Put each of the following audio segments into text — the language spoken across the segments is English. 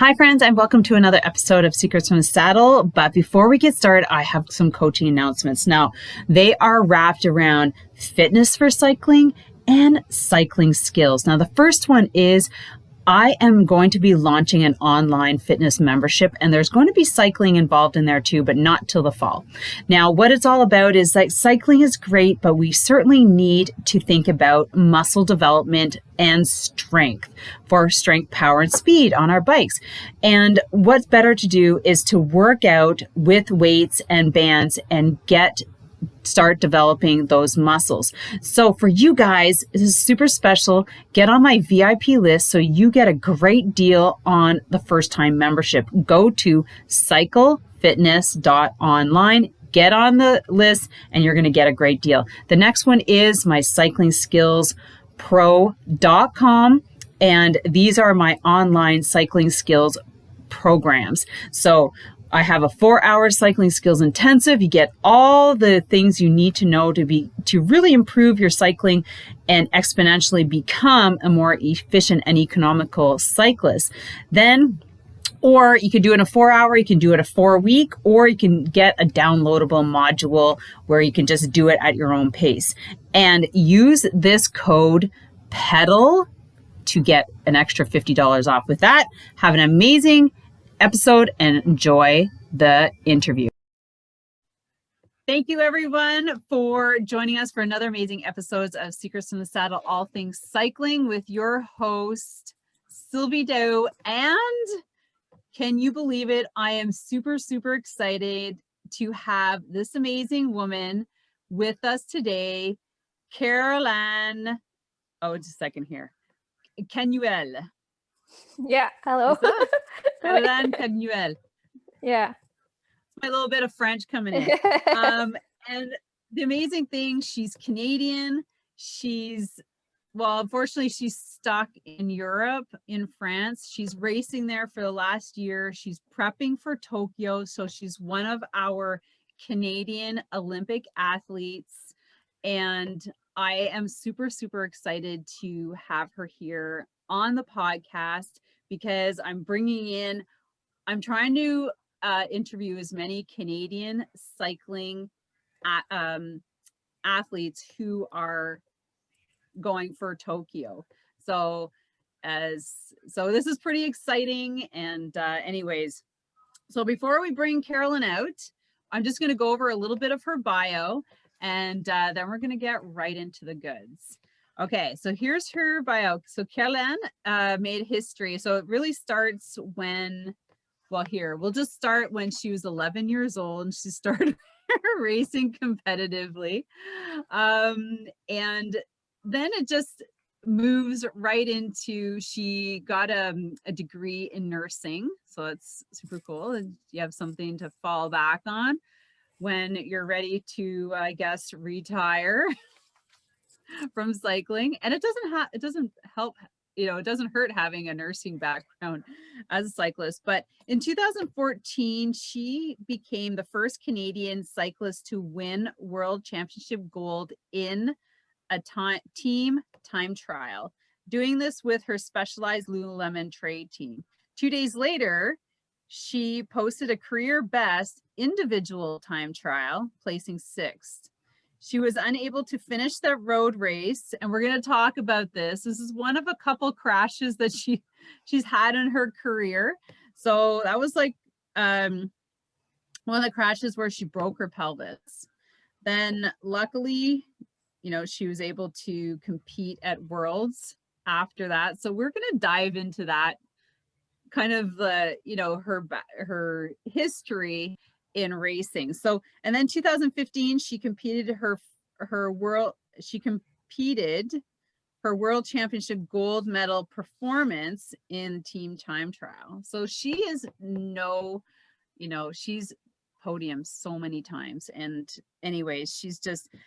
Hi friends, and welcome to another episode of Secrets from the Saddle. But before we get started, I have some coaching announcements. Now, they are wrapped around fitness for cycling and cycling skills. Now, the first one is I am going to be launching an online fitness membership, and there's going to be cycling involved in there too, but not till the fall. Now, what it's all about is that cycling is great, but we certainly need to think about muscle development and strength for strength, power, and speed on our bikes. And what's better to do is to work out with weights and bands and start developing those muscles. So for you guys, this is super special. Get on my VIP list so you get a great deal on the first time membership. Go to cyclefitness.online, get on the list, and you're going to get a great deal. The next one is my cyclingskillspro.com, and these are my online cycling skills programs. So I have a 4-hour cycling skills intensive. You get all the things you need to know to really improve your cycling and exponentially become a more efficient and economical cyclist. Or you can do it in a 4-hour, you can do it a 4-week, or you can get a downloadable module where you can just do it at your own pace. And use this code PEDAL to get an extra $50 off. With that, have an amazing episode and enjoy the interview. Thank you everyone for joining us for another amazing episodes of Secrets from the Saddle, all things cycling with your host, Sylvie Doe. And can you believe it? I am super, super excited to have this amazing woman with us today, KAROL-ANN. Oh, just a second here. Canuel. Yeah, hello. KAROL-ANN Canuel. Yeah. My little bit of French coming in. And the amazing thing, she's Canadian. Unfortunately, she's stuck in Europe, in France. She's racing there for the last year. She's prepping for Tokyo. So she's one of our Canadian Olympic athletes. And I am super, super excited to have her here on the podcast because I'm trying to interview as many Canadian cycling athletes who are going for Tokyo. So this is pretty exciting. And anyways, so before we bring KAROL-ANN out, I'm just going to go over a little bit of her bio, and then we're going to get right into the goods. Okay, so here's her bio. So KAROL-ANN made history. So it really starts when, we'll just start when she was 11 years old and she started racing competitively. And then it just moves right into, she got a degree in nursing. So it's super cool. And you have something to fall back on when you're ready to, I guess, retire from cycling. And it doesn't help, it doesn't hurt having a nursing background as a cyclist. But in 2014, she became the first Canadian cyclist to win world championship gold in a team time trial, doing this with her Specialized-lululemon trade team. 2 days later, she posted a career best individual time trial, placing 6th. She was unable to finish that road race, and we're going to talk about this. This is one of a couple crashes that she's had in her career. So that was like one of the crashes where she broke her pelvis. Then luckily, she was able to compete at Worlds after that. So we're going to dive into that kind of the, her history in racing. So, and then 2015, she competed her world championship gold medal performance in team time trial. So she is she's podium so many times. And anyways,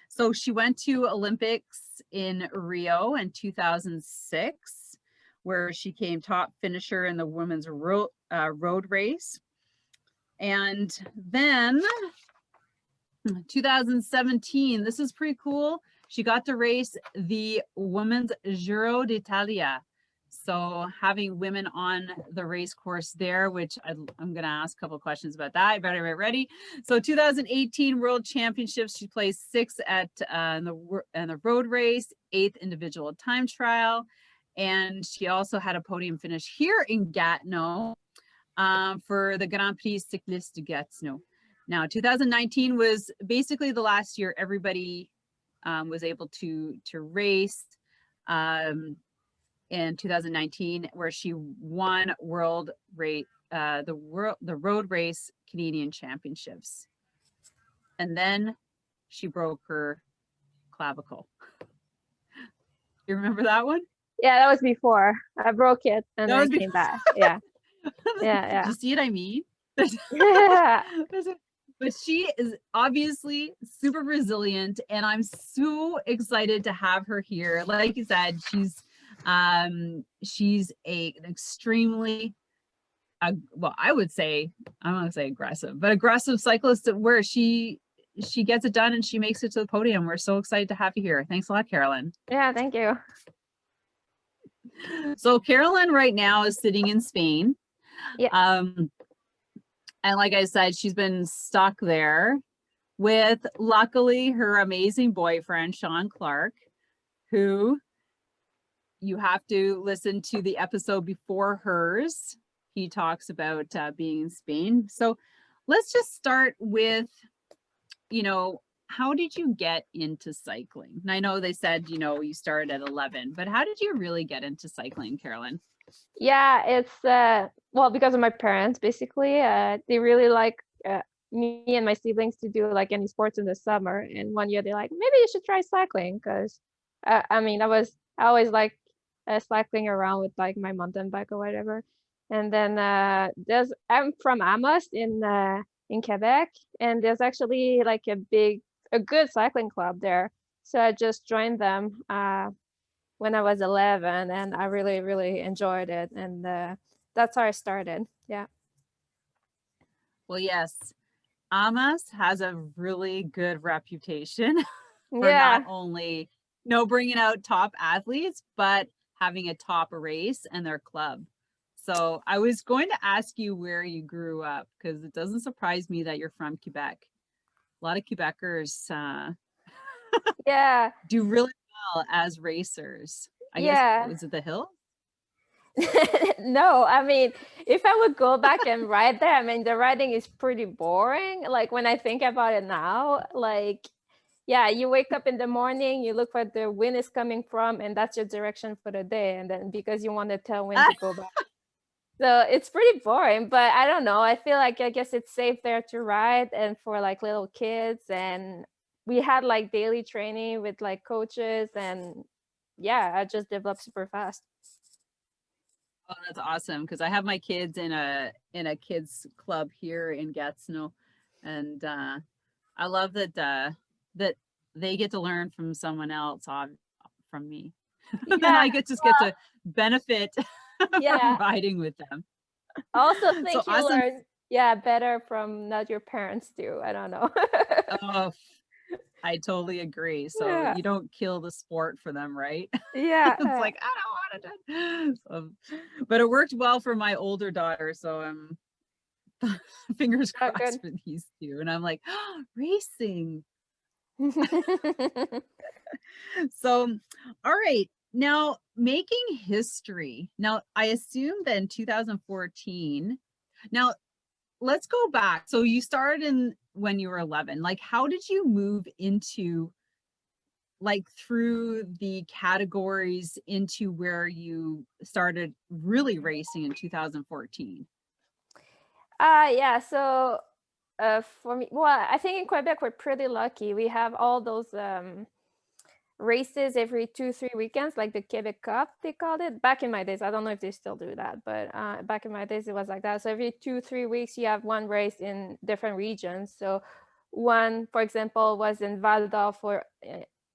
so she went to Olympics in Rio in 2006, where she came top finisher in the women's road race. And then 2017, this is pretty cool. She got to race the women's Giro dItalia. So having women on the race course there, which I'm going to ask a couple of questions about that. I better get ready. So 2018 World Championships, she placed 6th at the road race, 8th individual time trial. And she also had a podium finish here in Gatineau for the Grand Prix Cyclists de Gatineau. Now, 2019 was basically the last year everybody was able to race. In 2019, where she won the road race Canadian championships. And then she broke her clavicle. You remember that one? Yeah, that was before. I broke it and That then was came back. Yeah. Yeah. Do you see what I mean? Yeah. But she is obviously super resilient, and I'm so excited to have her here. Like you said, she's an extremely well, I would say, I don't want to say aggressive, but aggressive cyclist where she gets it done and she makes it to the podium. We're so excited to have you here. Thanks a lot, Karol-Ann. Yeah, thank you. So Karol-Ann right now is sitting in Spain. Yeah. And like I said, she's been stuck there with, luckily, her amazing boyfriend, Sean Clark, who you have to listen to the episode before hers. He talks about being in Spain. So let's just start with, how did you get into cycling? And I know they said, you started at 11, but how did you really get into cycling, Karol-Ann? Yeah, it's well, because of my parents, basically. They really like me and my siblings to do like any sports in the summer. And one year they're like, maybe you should try cycling, because I mean, I always like cycling around with like my mountain bike or whatever. And then I'm from Amos in Quebec, and there's actually like a good cycling club there. So I just joined them when I was 11, and I really, really enjoyed it. And that's how I started. Yeah. Well, yes, Amos has a really good reputation for Yeah. not only, bringing out top athletes, but having a top race and their club. So I was going to ask you where you grew up, because it doesn't surprise me that you're from Quebec. A lot of Quebecers Yeah. do really well as racers. I guess, Yeah. was it the hill? No, I mean, if I would go back and ride there, I mean, the riding is pretty boring. Like when I think about it now, like, yeah, you wake up in the morning, you look where the wind is coming from, and that's your direction for the day. And then because you want to tell when to go back. So it's pretty boring, but I don't know. I feel like, I guess it's safe there to ride and for like little kids. And we had like daily training with like coaches, and yeah, I just developed super fast. Oh, that's awesome, because I have my kids in a kids club here in Gatineau, and I love that that they get to learn from someone else, from me, and Yeah, I get to benefit from yeah. riding with them. I also So think you awesome. learn, yeah, better from not your parents too. I don't know. Oh, I totally agree. So Yeah, you don't kill the sport for them, right? It's yeah. like, I don't want to do. So, but it worked well for my older daughter, so I'm fingers Oh, crossed good. for these two. And I'm like, oh, racing. So, all right. Now, making history. Now, I assume that in 2014. Now, let's go back. So you started when you were 11. Like, how did you move into, like, through the categories into where you started really racing in 2014? Yeah, so for me, well, I think in Quebec we're pretty lucky. We have all those races every 2-3 weekends, like the Quebec Cup, they called it. Back in my days, I don't know if they still do that, but back in my days it was like that. So every 2-3 weeks you have one race in different regions. So one, for example, was in Val d'Or for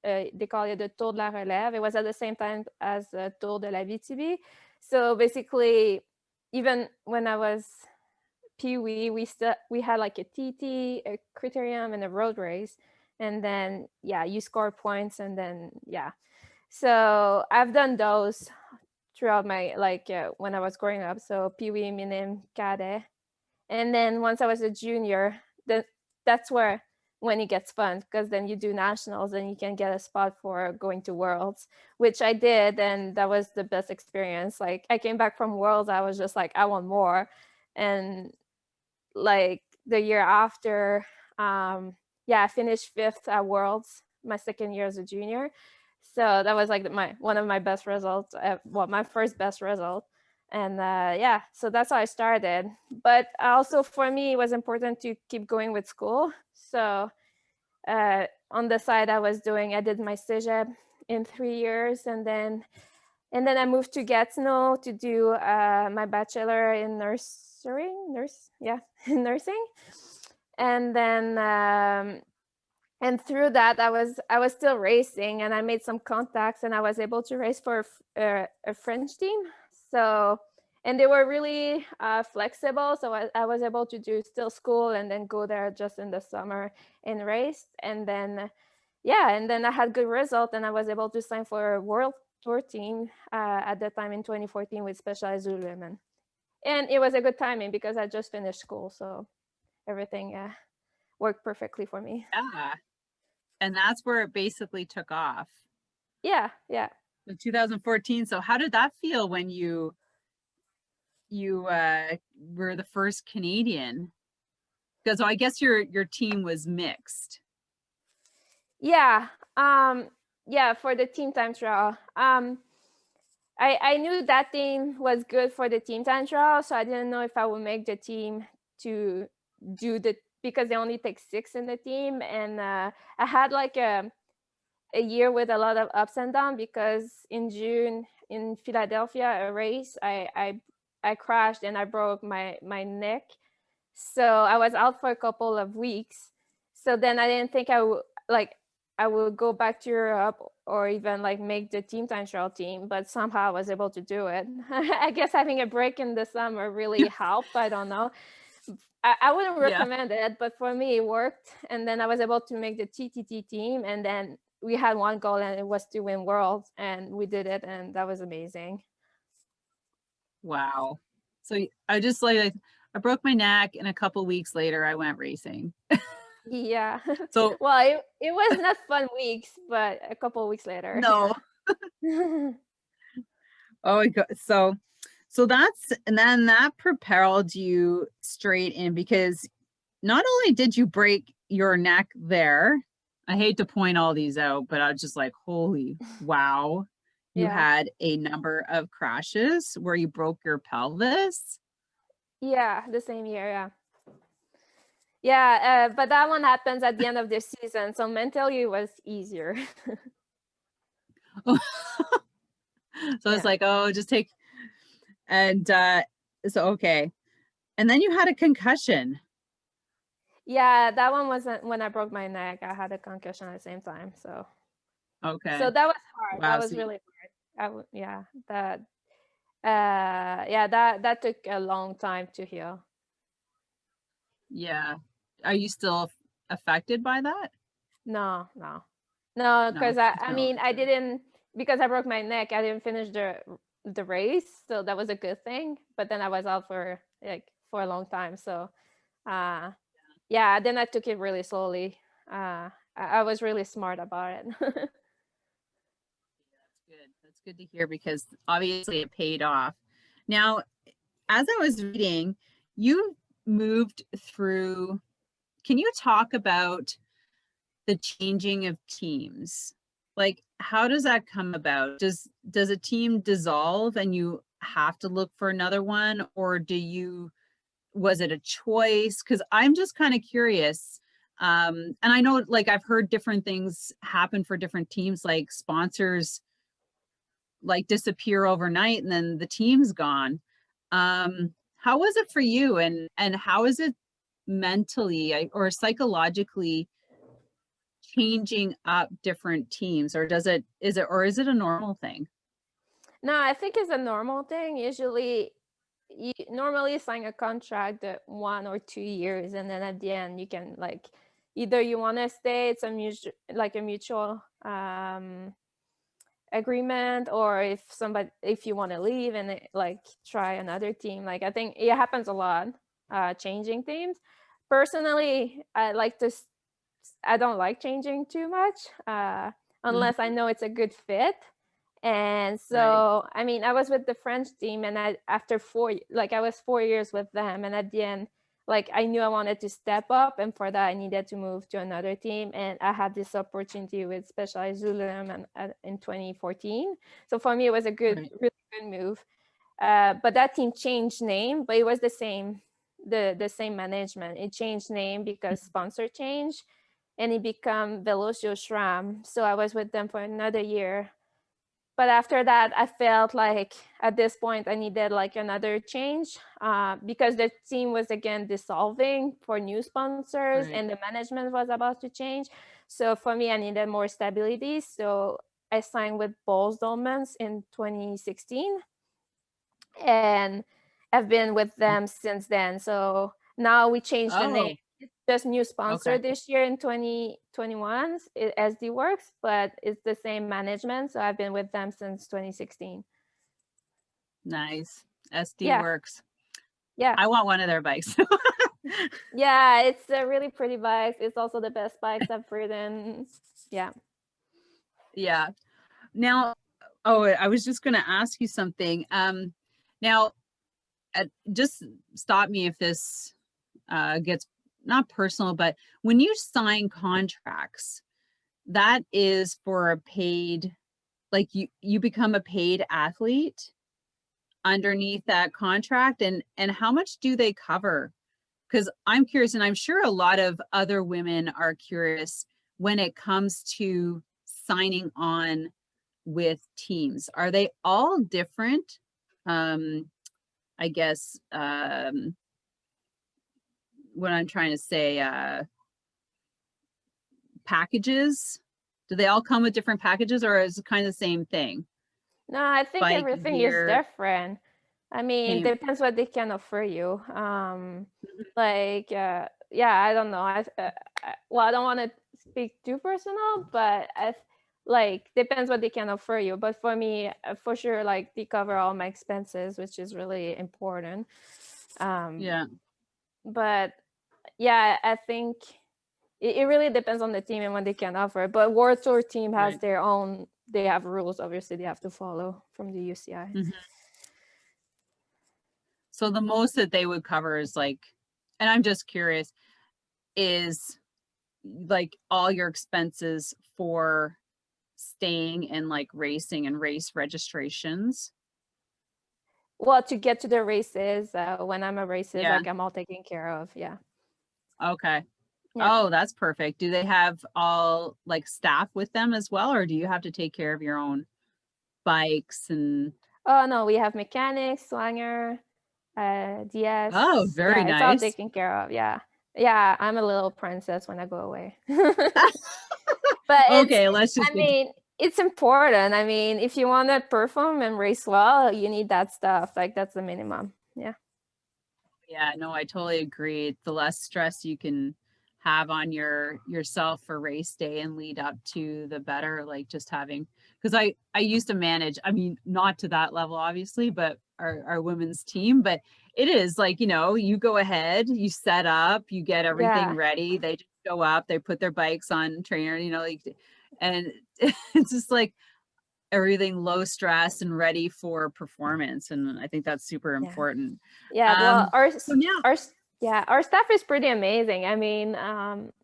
they call it the Tour de la Relève. It was at the same time as the Tour de la Vitibi. So basically, even when I was Pee-wee, we had like a TT, a criterium, and a road race. And then, yeah, you score points, and then, yeah. So I've done those throughout my when I was growing up. So Pee-wee, Minim, Cadet. And then once I was a junior, that's where when it gets fun, because then you do nationals and you can get a spot for going to Worlds, which I did, and that was the best experience. Like I came back from Worlds, I was just like, I want more. And like the year after, I finished 5th at Worlds my second year as a junior. So that was like one of my best results, my first best result. And so that's how I started. But also for me, it was important to keep going with school. So on the side, I did my cégep in 3 years, and then I moved to Gatineau to do my bachelor in in nursing. And then and through that, I was still racing, and I made some contacts, and I was able to race for a French team. So, and they were really flexible. So I was able to do still school and then go there just in the summer and race. And then, and then I had good result, and I was able to sign for a world tour team at the time in 2014 with Specialized-lululemon. And it was a good timing because I just finished school. So everything worked perfectly for me. Yeah. And that's where it basically took off. Yeah. In 2014. So how did that feel when you were the first Canadian? Because I guess your team was mixed. Yeah. For the team time trial. I knew that team was good for the team time trial, so I didn't know if I would make the team to do because they only take 6 in the team. And I had like a year with a lot of ups and downs, because in June in Philadelphia, a race, I crashed and I broke my neck. So I was out for a couple of weeks. So then I didn't think I would go back to Europe or even like make the team time trial team, but somehow I was able to do it. I guess having a break in the summer really helped. I don't know. I wouldn't recommend it, but for me it worked. And then I was able to make the TTT team, and then we had one goal, and it was to win Worlds, and we did it, and that was amazing. Wow. So I just I broke my neck, and a couple weeks later I went racing. Yeah. So well, it was not fun weeks, but a couple of weeks later. no. Yeah. Oh my God. So and then that propelled you straight in, because not only did you break your neck there, I hate to point all these out, but I was just like, holy wow. You had a number of crashes where you broke your pelvis. Yeah, the same year, yeah. But that one happens at the end of the season, so mentally it was easier. So it's like, oh, just take, and so okay. And then you had a concussion. Yeah, that one wasn't when I broke my neck. I had a concussion at the same time. So Okay. So that was hard. Wow. That was really hard. That took a long time to heal. Yeah. Are you still affected by that? No, because I mean, I didn't, because I broke my neck, I didn't finish the race, so that was a good thing. But then I was out for a long time. So then I took it really slowly. I was really smart about it. That's good to hear, because obviously it paid off. Now, as I was reading, you moved through, can you talk about the changing of teams? Like, how does that come about? Does a team dissolve and you have to look for another one, or was it a choice? Because I'm just kind of curious. And I know, like, I've heard different things happen for different teams, like sponsors like disappear overnight and then the team's gone. How was it for you, and how is it mentally or psychologically changing up different teams, or is it a normal thing? No, I think it's a normal thing. Usually you normally sign a contract that 1 or 2 years, and then at the end you can either you want to stay, it's a mutual agreement, or if you want to leave and like try another team. Like I think it happens a lot, changing teams. Personally, I don't like changing too much, unless I know it's a good fit. And Right. so, I mean, I was with the French team, and after I was 4 years with them, and at the end, like I knew I wanted to step up, and for that I needed to move to another team, and I had this opportunity with Specialized-lululemon in 2014. So for me, it was a Right. really good move. But that team changed name, but it was the same management. It changed name because sponsor changed, and it became Velocio Schramm. So I was with them for another year. But after that, I felt like at this point I needed like another change, because the team was again dissolving for new sponsors, Right. and the management was about to change. So for me, I needed more stability. So I signed with Bols Dolmans in 2016, and I've been with them since then. So now we changed the name. Oh, It's just new sponsor okay. this year in 2021, SD Works, but it's the same management. So I've been with them since 2016. Nice. SD Yeah, works. yeah, I want one of their bikes. yeah. It's a really pretty bike. It's also the best bikes I've ridden. Yeah. Yeah. Now, oh, I was just going to ask you something. Now, just stop me if this gets not personal, but when you sign contracts, that is for a paid, like you become a paid athlete underneath that contract, and how much do they cover? Because I'm curious, and I'm sure a lot of other women are curious when it comes to signing on with teams. Are they all different? I guess what I'm trying to say, packages. Do they all come with different packages, or is it kind of the same thing? No, I think Bike, everything is gear, different. I mean, paint. depends what they can offer you. Yeah, I don't know. Well, I don't want to speak too personal, but like depends what they can offer you. But for me, for sure, like they cover all my expenses, which is really important. Um, Yeah, but yeah, I think it really depends on the team and what they can offer. But World Tour team has right. their own. They have rules, obviously, they have to follow from the UCI. Mhm. So the most that they would cover is like, and I'm just curious, is like all your expenses for staying and like racing and race registrations. Well, to get to the races, when I'm at races, Yeah. like I'm all taken care of. Yeah. Okay. Yeah. Oh, that's perfect. Do they have all like staff with them as well, or do you have to take care of your own bikes and? Oh no, we have mechanics, swanger, Oh, DS. very Yeah, it's all nice. taken care of. Yeah. Yeah, I'm a little princess when I go away. But Okay, let's just I mean, it's important. I mean, if you want to perform and race well, you need that stuff. Like that's the minimum. Yeah. yeah, no, I totally agree. The less stress you can have on yourself for race day and lead up to, the better. Like just having, because I used to manage, I mean, not to that level obviously, but our women's team, but it is like, you go ahead, you set up, you get everything Yeah. ready, they just show up, they put their bikes on trainer, like, and it's just like everything low stress and ready for performance, and I think that's super Yeah. important. Yeah, well, So now, our staff is pretty amazing. I mean,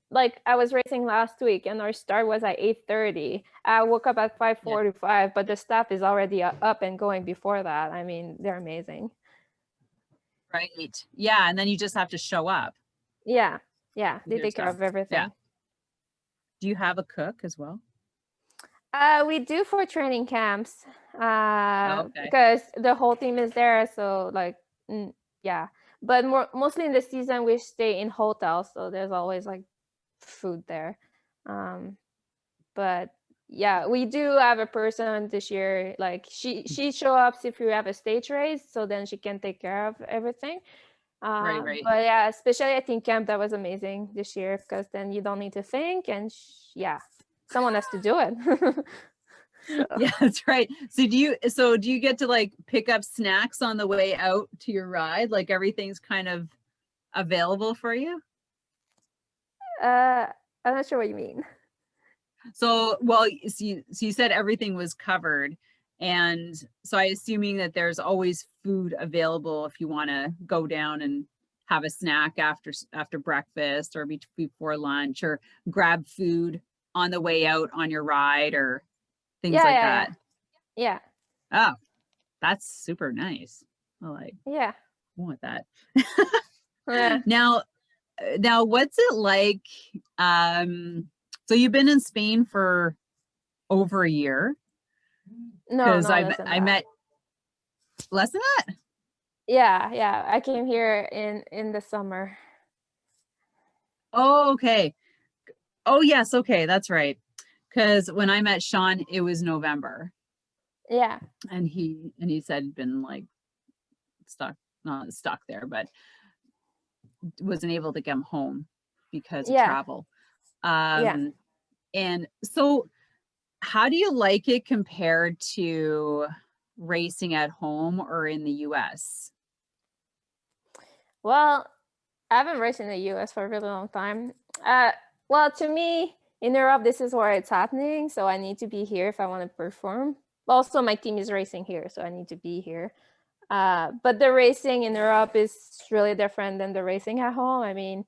like I was racing last week and our start was at 8:30. I woke up at yeah, 5:45, but the staff is already up and going before that. I mean, they're amazing. right, yeah, and then you just have to show up Yeah, yeah, with they your take care stuff. of Yeah. everything. Do you have a cook as well? We do for training camps, Okay. because the whole team is there. So like, yeah, but mostly in the season we stay in hotels, so there's always like food there. Um, but yeah, we do have a person this year. Like she show up if you have a stage race, so then she can take care of everything. Right, right. But yeah, especially I think camp that was amazing this year because then you don't need to think and yeah, someone has to do it. So Yeah, that's right. So do you get to like pick up snacks on the way out to your ride? Like everything's kind of available for you? I'm not sure what you mean. So, well, so you said everything was covered. And so I assuming that there's always food available if you want to go down and have a snack after breakfast or before lunch, or grab food on the way out on your ride or things Yeah, like yeah, that. yeah, Oh, that's super nice. I yeah, want that. yeah. Now what's it like? So you've been in Spain for over a year, No, because no, less than I that. met less than that. Yeah, yeah. I came here in the summer. Oh, okay. Oh, yes. Okay, that's right. Because when I met Sean, it was November, Yeah, and he said he'd been like stuck, not stuck there, but wasn't able to come home because of yeah, travel. yeah. And so, how do you like it compared to racing at home or in the US? Well, I haven't raced in the US for a really long time. Well, to me, in Europe, this is where it's happening. So I need to be here if I want to perform. Also, my team is racing here, so I need to be here. But the racing in Europe is really different than the racing at home. I mean,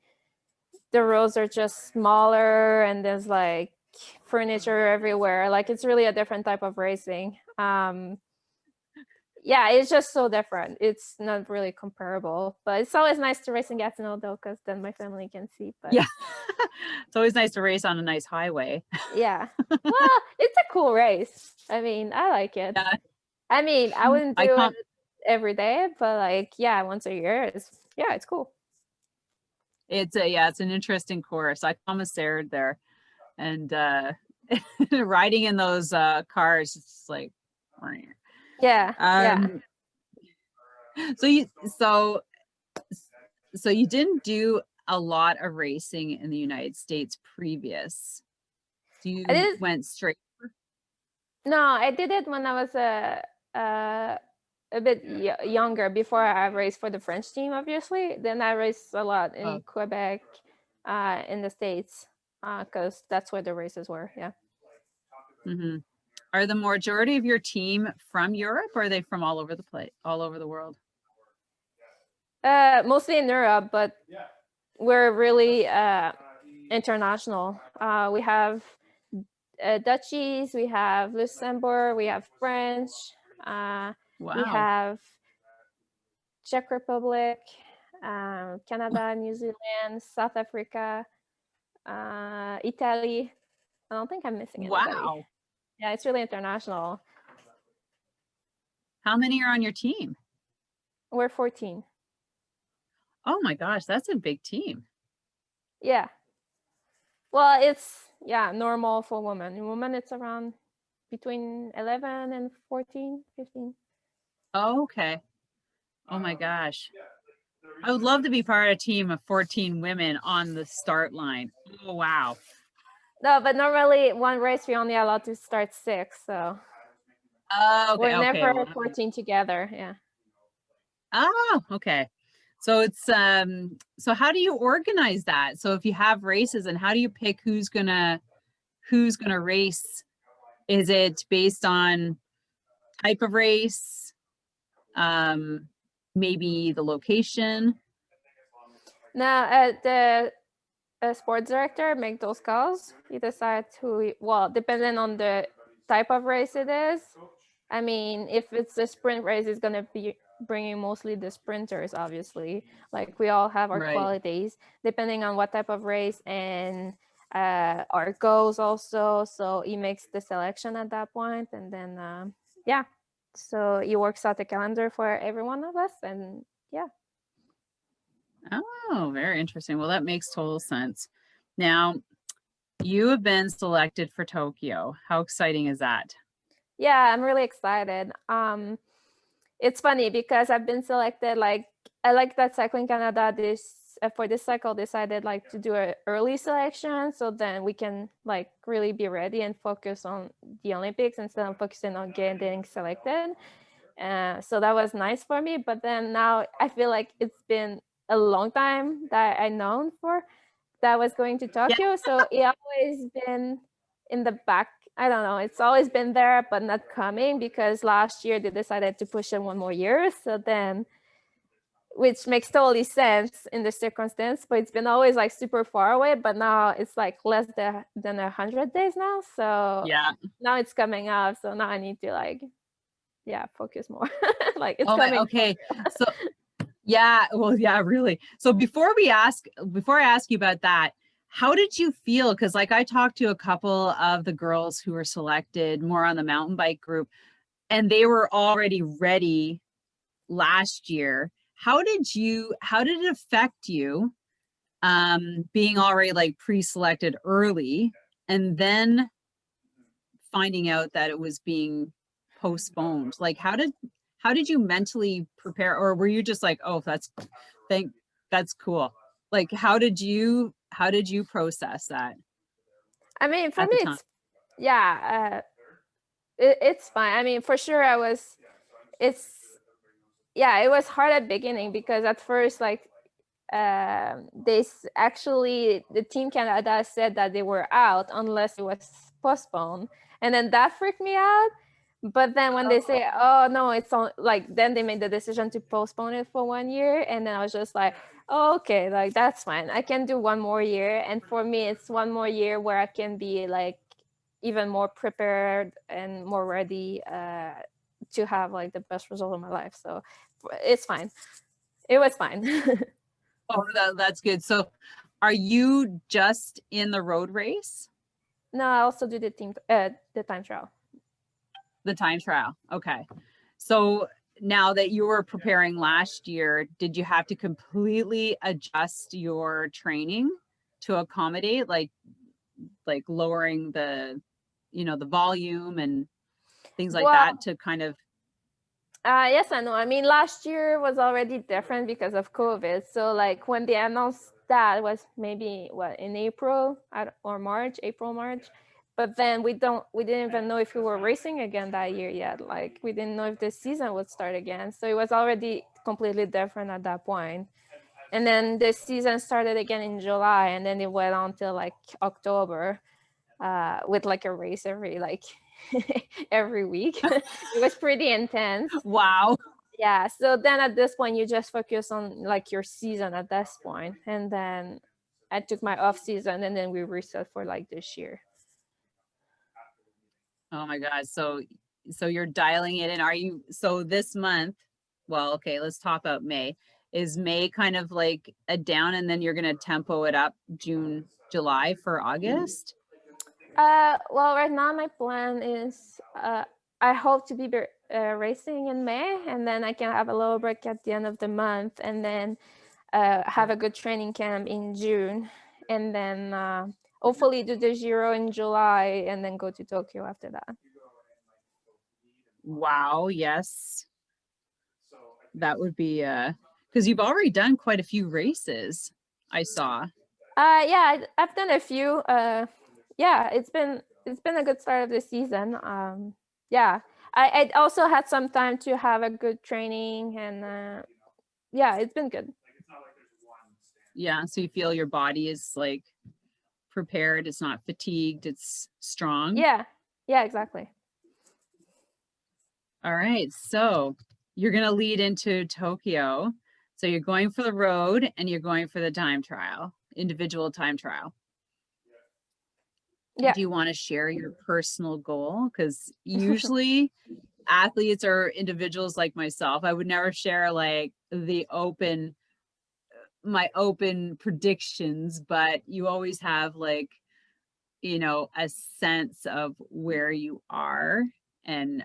the roads are just smaller and there's like furniture everywhere. Like it's really a different type of racing. Yeah, it's just so different. It's not really comparable, but it's always nice to race in Gatineau though, because then my family can see. But Yeah, it's always nice to race on a nice highway. yeah, well, it's a cool race. I mean, I like it. Yeah, I mean, I wouldn't I do it com every day, but like, yeah, once a year is, yeah, it's cool. it's an interesting course. I commissared there, and riding in those cars, it's like, Yeah, yeah. um, so you so so you didn't do a lot of racing in the United States previous. So I you did. went straight. No, I did it when I was uh, a bit younger, before I raced for the French team, obviously. Then I raced a lot in Oh, Quebec, in the States, because that's where the races were. Yeah. hmm. Are the majority of your team from Europe, or are they from all over the place, all over the world? Mostly in Europe, but we're really international. We have Dutchies, we have Luxembourg, we have French, we Wow. have Czech Republic, Canada, New Zealand, South Africa, Italy. I don't think I'm missing anybody. Wow. Yeah, it's really international. How many are on your team? We're 14. Oh my gosh, that's a big team. Yeah. Well, it's, yeah, normal for women. In women, it's around between 11 and 14, 15. Oh, okay. Oh my gosh. I would love to be part of a team of 14 women on the start line. Oh, wow. No, but normally one race we only allowed to start 6, so Oh, okay. we're Okay. never Well, 14 together. Yeah. oh, okay. So it's so how do you organize that? So if you have races, and how do you pick who's gonna race? Is it based on type of race? Maybe the location? Now, the sports director make those calls. He decides who, well, depending on the type of race it is. I mean, if it's a sprint race, it's gonna be bringing mostly the sprinters, obviously. Like we all have our Right. qualities, depending on what type of race, and our goals also. So he makes the selection at that point, and then yeah. So he works out the calendar for every one of us, and yeah. Oh, very interesting. Well, that makes total sense. Now, you have been selected for Tokyo. How exciting is that? Yeah, I'm really excited. It's funny because I've been selected, like, I like that Cycling Canada, this for this cycle decided like to do an early selection, so then we can like really be ready and focus on the Olympics instead of focusing on getting selected. So that was nice for me. But then now I feel like it's been a long time that I known for that I was going to Tokyo. So it always been in the back. I don't know. It's always been there, but not coming because last year they decided to push it one more year. So then, which makes totally sense in the circumstance, but it's been always like super far away. But now it's like less than 100 days now. So Yeah. now it's coming up. So now I need to like, yeah, focus more. Like it's Oh my, coming. okay. So yeah, well, yeah, really. So before I ask you about that, how did you feel? Because like I talked to a couple of the girls who were selected more on the mountain bike group, and they were already ready last year. How did it affect you being already like pre-selected early and then finding out that it was being postponed? Like how did you mentally prepare, or were you just like, oh, that's cool? Like how did you process that I mean, for at me, the time? it's, yeah, it's fine. I mean, for sure, it's, yeah, it was hard at beginning because at first, like, actually, the Team Canada said that they were out unless it was postponed. And then that freaked me out. But then when they say, oh, no, it's on, like, then they made the decision to postpone it for 1 year. And then I was just like, oh, okay, like, that's fine. I can do one more year. And for me, it's one more year where I can be like even more prepared and more ready to have like the best result of my life. So it's fine. It was fine. Oh, that's good. So are you just in the road race? No, I also do the time trial. The time trial. Okay. So now that you were preparing last year, did you have to completely adjust your training to accommodate like lowering the, the volume and things like Well, that to kind of. yes, I know. I mean, last year was already different because of COVID. So like when they announced that was maybe what in April or March, April, March. But then we didn't even know if we were racing again that year yet. Like we didn't know if the season would start again. So it was already completely different at that point. And then the season started again in July, and then it went on till like October, with like a race every week. It was pretty intense. Wow. Yeah. So then at this point, you just focus on like your season at this point. And then I took my off season, and then we reset for like this year. Oh my God. So you're dialing it in. Are you, so this month, well, okay, let's talk about May. Is May kind of like a down and then you're going to tempo it up June, July for August? Well, right now my plan is I hope to be racing in May, and then I can have a little break at the end of the month, and then have a good training camp in June, and then hopefully do the Giro in July, and then go to Tokyo after that. Wow. Yes. That would be, because you've already done quite a few races, I saw. Yeah, I've done a few. Yeah, it's been a good start of the season. Yeah, I also had some time to have a good training, and yeah, it's been good. Yeah. So you feel your body is like prepared, it's not fatigued, it's strong. Yeah, exactly. All right. So you're going to lead into Tokyo. So you're going for the road and you're going for the time trial, individual time trial. Yeah. Do you want to share your personal goal? Because usually athletes or individuals like myself, I would never share like my open predictions, but you always have like, a sense of where you are and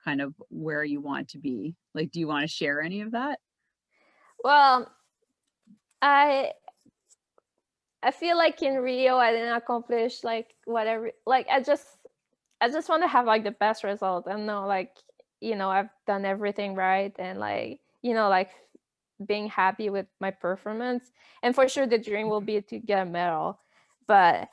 kind of where you want to be. Like, do you want to share any of that? Well, I feel like in Rio I didn't accomplish like whatever. Like I just want to have like the best result and know like I've done everything right, and like like being happy with my performance. And for sure the dream will be to get a medal, but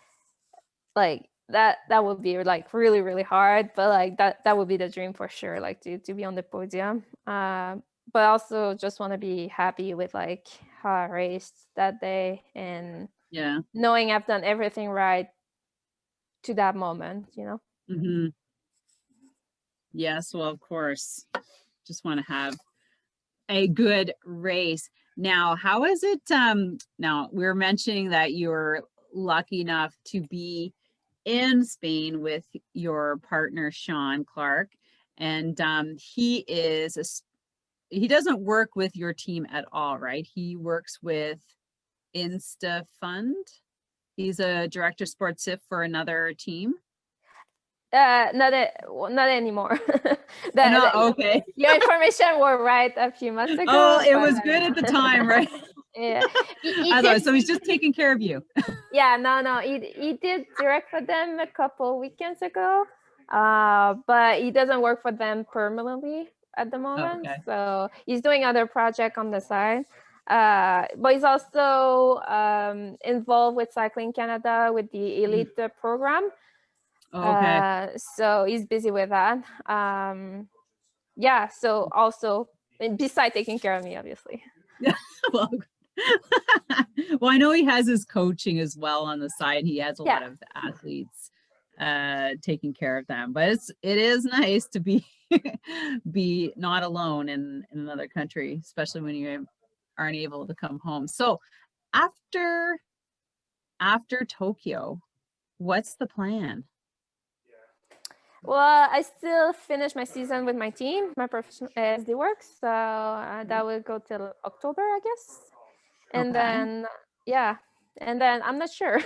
like that would be like really, really hard, but like that would be the dream for sure, like to be on the podium. But also just want to be happy with like how I raced that day, and Yeah. knowing I've done everything right to that moment, you know. Mm-hmm. Yes, well, of course, just want to have a good race. Now, how is it? Now we were mentioning that you're lucky enough to be in Spain with your partner Sean Clark, and he doesn't work with your team at all, right? He works with Insta Fund. He's a director sportif for another team. Not anymore. Okay. Your information were right a few months ago. Oh, it was good at the time, right? Yeah. So he's just taking care of you. Yeah, no. He did direct for them a couple weekends ago, but he doesn't work for them permanently at the moment. Okay. So he's doing other project on the side. But he's also involved with Cycling Canada with the elite program. Okay. So he's busy with that. Yeah, so also besides taking care of me, obviously. Yeah. Well, well, I know he has his coaching as well on the side. He has a lot of athletes taking care of them, but it is nice to be be not alone in another country, especially when you aren't able to come home. So after Tokyo, what's the plan? Well, I still finish my season with my team, my professional SD works. So that will go till October, I guess. And then, yeah, and then I'm not sure.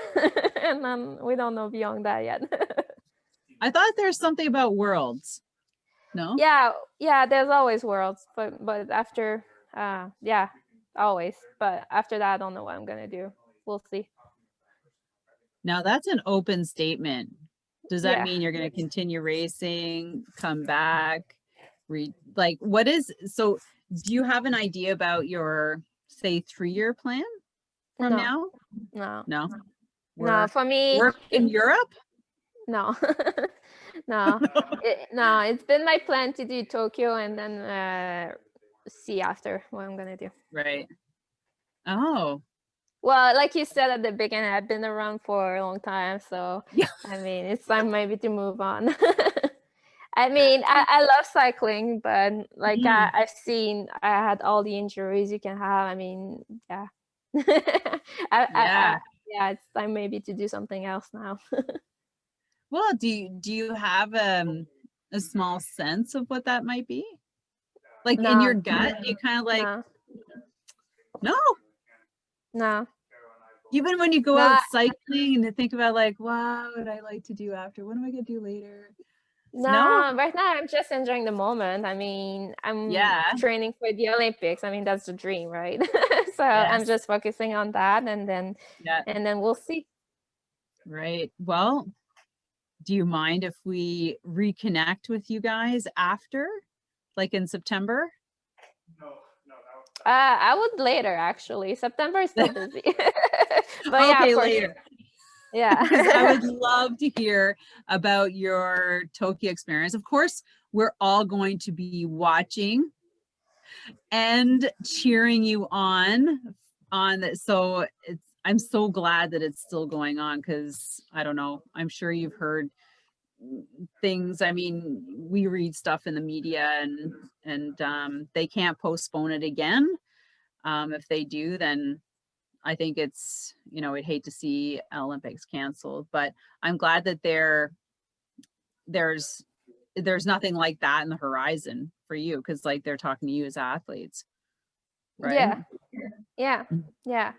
And then we don't know beyond that yet. I thought there's something about Worlds. No? Yeah, there's always Worlds, but after, yeah, always. But after that, I don't know what I'm going to do. We'll see. Now that's an open statement. Does that mean you're going to continue racing, come back, what is, so do you have an idea about your, say, 3-year plan from now? No, for me. Work in Europe? No, no, it's been my plan to do Tokyo and then see after what I'm going to do. Right. Oh. Well, like you said at the beginning, I've been around for a long time, so yeah. I mean, it's time maybe to move on. I mean, I love cycling, but like I've seen, I had all the injuries you can have. I mean, yeah. Yeah, it's time maybe to do something else now. Well, do you have a small sense of what that might be? Like in your gut, you kind of like, no. Even when you go out cycling and to think about like, what would I like to do after? What am I going to do later? No, right now I'm just enjoying the moment. I mean, I'm training for the Olympics. I mean, that's the dream, right? So I'm just focusing on that, and then we'll see. Right. Well, do you mind if we reconnect with you guys after, like in September? I would later, actually. September is still busy. But okay, later. Yeah. Because I would love to hear about your Tokyo experience. Of course, we're all going to be watching and cheering you on this. So I'm so glad that it's still going on, because I don't know, I'm sure you've heard things. I mean, we read stuff in the media and they can't postpone it again. If they do, then I think it's, we'd hate to see Olympics canceled, but I'm glad that there's nothing like that in the horizon for you, because like they're talking to you as athletes, right? Yeah. Well,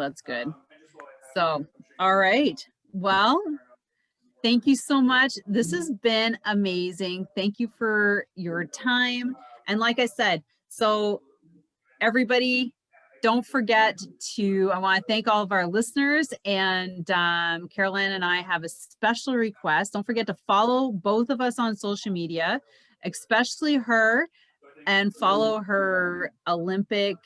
that's good. So, all right. Well, thank you so much. This has been amazing. Thank you for your time. And like I said, so everybody, don't forget to, I want to thank all of our listeners, and Karol-Ann and I have a special request. Don't forget to follow both of us on social media, especially her. and follow her Olympic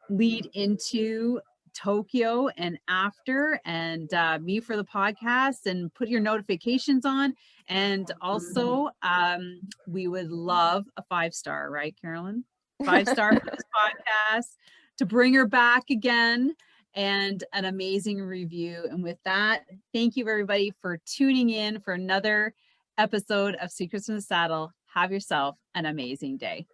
lead into Tokyo and after, and me for the podcast, and put your notifications on. And also, we would love a 5-star, right, Carolyn? 5-star for this podcast to bring her back again, and an amazing review. And with that, thank you everybody for tuning in for another episode of Secrets in the Saddle. Have yourself an amazing day.